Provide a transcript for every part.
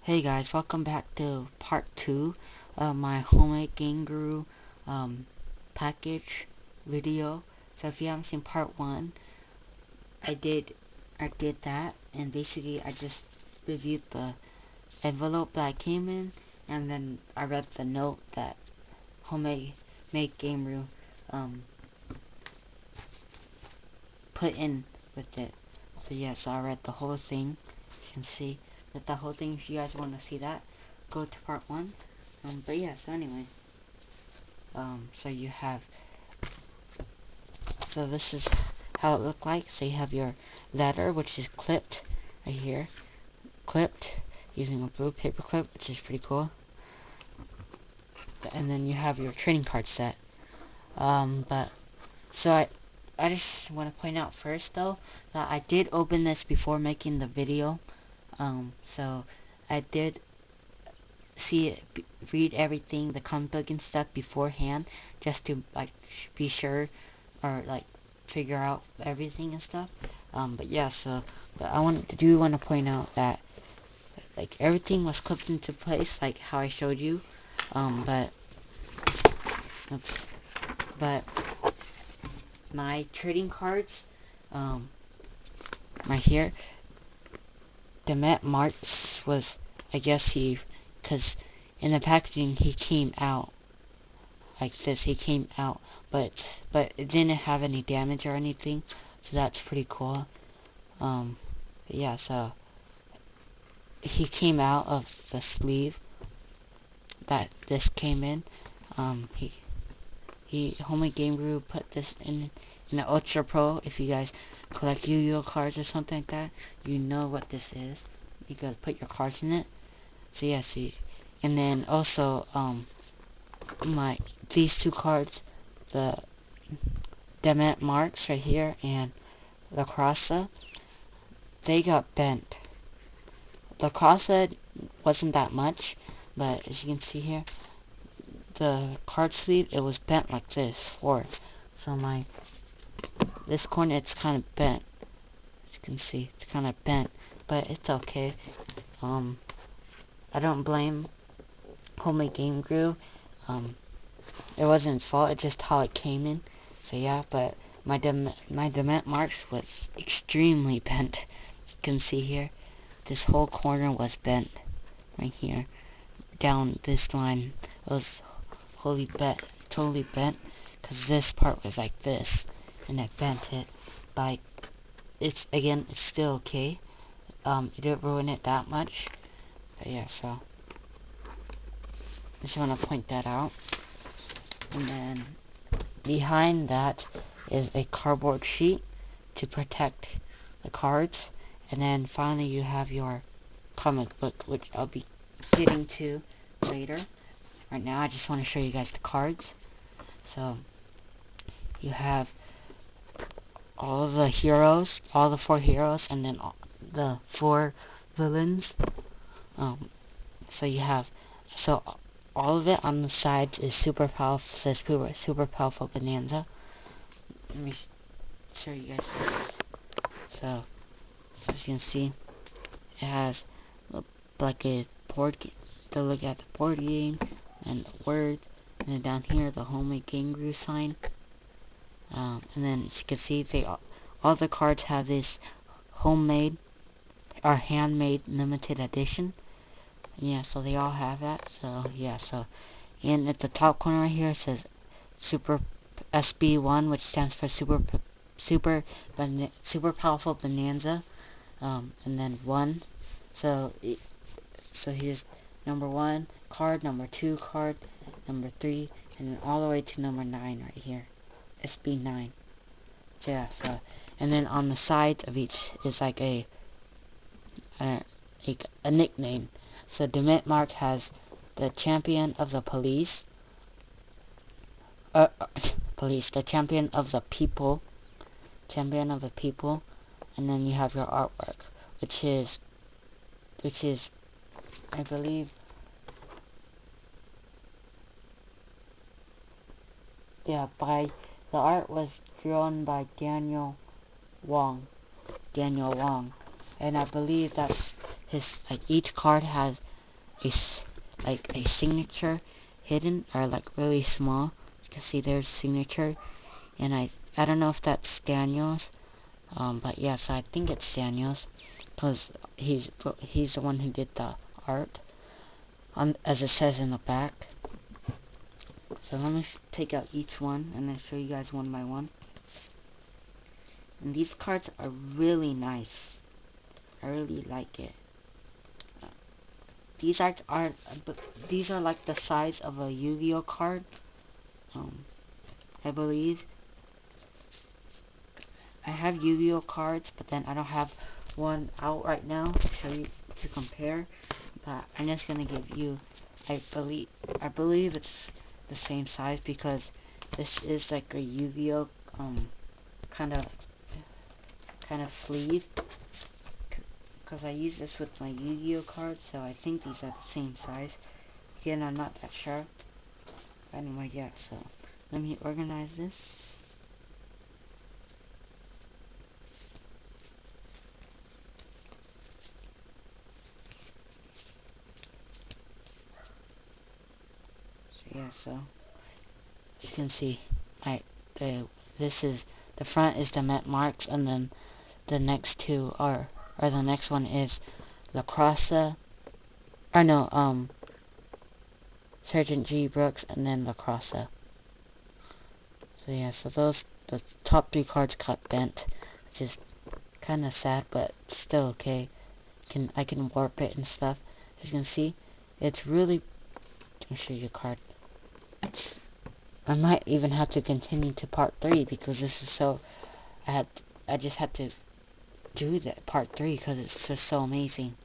Hey guys, welcome back to part 2 of my homemade Game Guru package video. So if you haven't seen part 1, I did that, and basically I just reviewed the envelope that I came in, and then I read the note that homemade Game Guru put in with it. So yeah, so I read the whole thing. You can see that the whole thing. If you guys want to see that, go to part 1. But yeah, so anyway, so you have, so this is how it looked like. So you have your letter, which is clipped right here, clipped using a blue paper clip, which is pretty cool. And then you have your trading card set. But so I just want to point out first though that I did open this before making the video. So I did see it, read everything, the comic book and stuff beforehand, just to like be sure or like figure out everything and stuff. But yeah, so but I want to point out that like everything was clipped into place like how I showed you. But oops, but my trading cards, right here, Demet Marks was, I guess cause in the packaging he came out like this. He came out, but it didn't have any damage or anything, so that's pretty cool. Yeah, so he came out of the sleeve that this came in. Homemade Game Guru put this in the Ultra Pro. If you guys collect Yu-Gi-Oh cards or something like that, you know what this is. You gotta put your cards in it. So yeah, see, and then also these two cards, the Demet Marks right here and La Crasa, they got bent. La Crasa wasn't that much, but as you can see here, the card sleeve, it was bent like this forward. So this corner, it's kind of bent. As you can see, it's kind of bent, but it's okay. I don't blame Homemade Game Guru. It wasn't its fault, it's just how it came in. So yeah, but my Dement Marks was extremely bent. You can see here, this whole corner was bent. Right here, down this line, it was totally bent, because this part was like this, and it bent it. But it's still okay. It didn't ruin it that much. But yeah, so I just want to point that out. And then behind that is a cardboard sheet to protect the cards. And then finally you have your comic book, which I'll be getting to later. Right now I just want to show you guys the cards. So you have all the heroes, all the 4 heroes, and then the 4 villains. So you have, so all of it on the sides is super powerful, says super powerful Bonanza. Let me show you guys this. So as you can see, it has like a board to look at the board game and the words, and then down here the Homemade Game Guru sign. And then as you can see, all the cards have this homemade or handmade limited edition. Yeah, so they all have that. So yeah, so and at the top corner right here it says Super SB1, which stands for Super Powerful Bonanza. And then 1. So here's number 1 card, number 2 card, number 3, and then all the way to number 9 right here, SB9. So yeah, so and then on the sides of each is like a nickname. So Dement Mark has the champion of the police, the champion of the people, and then you have your artwork, which is, I believe, yeah, the art was drawn by Daniel Wong, and I believe that's his, like each card has like a signature hidden, or like really small. You can see there's signature, and I don't know if that's Daniel's, but yes, I think it's Daniel's, because he's the one who did the art, as it says in the back. So let me take out each one and then show you guys one by one. And these cards are really nice. I really like it. These are like the size of a Yu-Gi-Oh card. I believe. I have Yu-Gi-Oh cards, but then I don't have one out right now to show you to compare. But I'm just gonna give you. I believe it's the same size, because this is like a Yu-Gi-Oh kind of sleeve, because I use this with my Yu-Gi-Oh cards, so I think these are the same size. Again, I'm not that sure. Anyway, yeah, so let me organize this. So yeah, so as you can see, this is the front is the Met marks, and then the next two are, or the next one is Lacrosse, or no, Sergeant G. Brooks, and then Lacrosse. So yeah, so the top three cards got bent, which is kind of sad, but still okay. I can warp it and stuff. As you can see, it's really. Let me show you a card. I might even have to continue to part 3, because this is so. I just had to do that part 3 because it's just so amazing.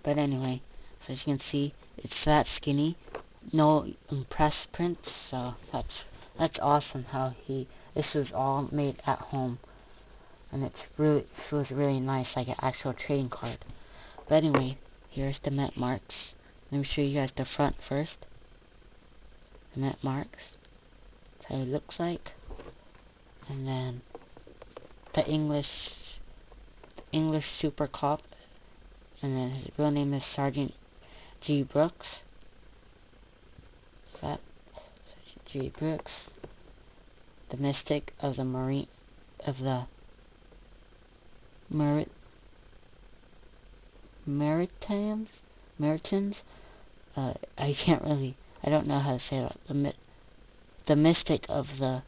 But anyway, so as you can see, it's that skinny, no impress prints. So that's awesome. How this was all made at home, and feels really nice, like an actual trading card. But anyway, here's the Met marks. Let me show you guys the front first. The Met marks. That's how it looks like. And then the English Super Cop. And then his real name is Sergeant G. Brooks. That Sergeant G. Brooks. The Mystic of the Maritimes. I don't know how to say that. The Mystic of the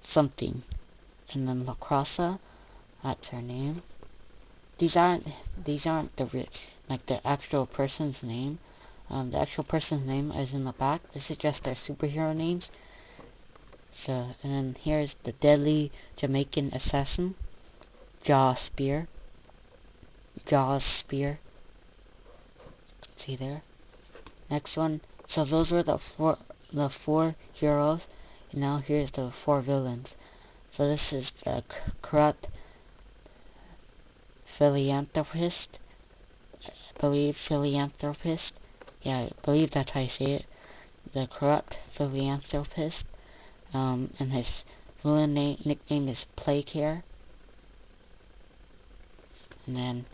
something. And then Lacrosse, that's her name. These aren't the actual person's name. The actual person's name is in the back. This is just their superhero names. So, and then here's the Deadly Jamaican Assassin, Jaws Spear. See there. Next one. So those were the four heroes. And now here's the 4 villains. So this is the corrupt philanthropist. I believe philanthropist. Yeah, I believe that's how you say it. The corrupt philanthropist. And his villain nickname is Playcare. And then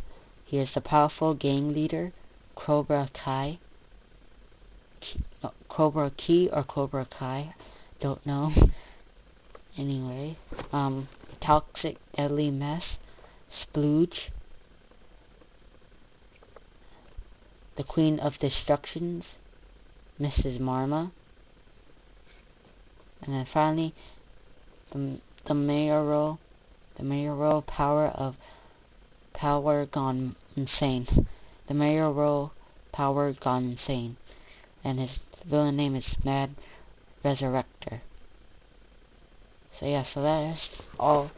here's the powerful gang leader, Cobra Kai. Cobra Key or Cobra Kai, don't know. Anyway, toxic deadly mess, Splooge. The Queen of Destructions, Mrs. Marma. And then finally, the mayoral power gone insane. The mayoral power gone insane. And his villain name is Mad Resurrector. So yeah, so that's all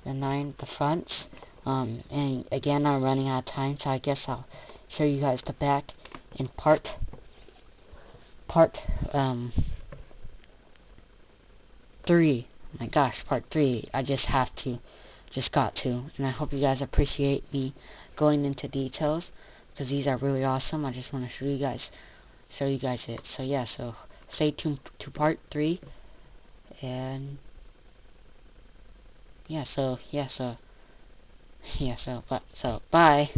the fronts. And again, I'm running out of time, so I guess I'll show you guys the back in part 3. My gosh, part 3. I just got to. And I hope you guys appreciate me going into details, because these are really awesome. I just want to show you guys it. So yeah, so stay tuned to part 3. And yeah, so bye.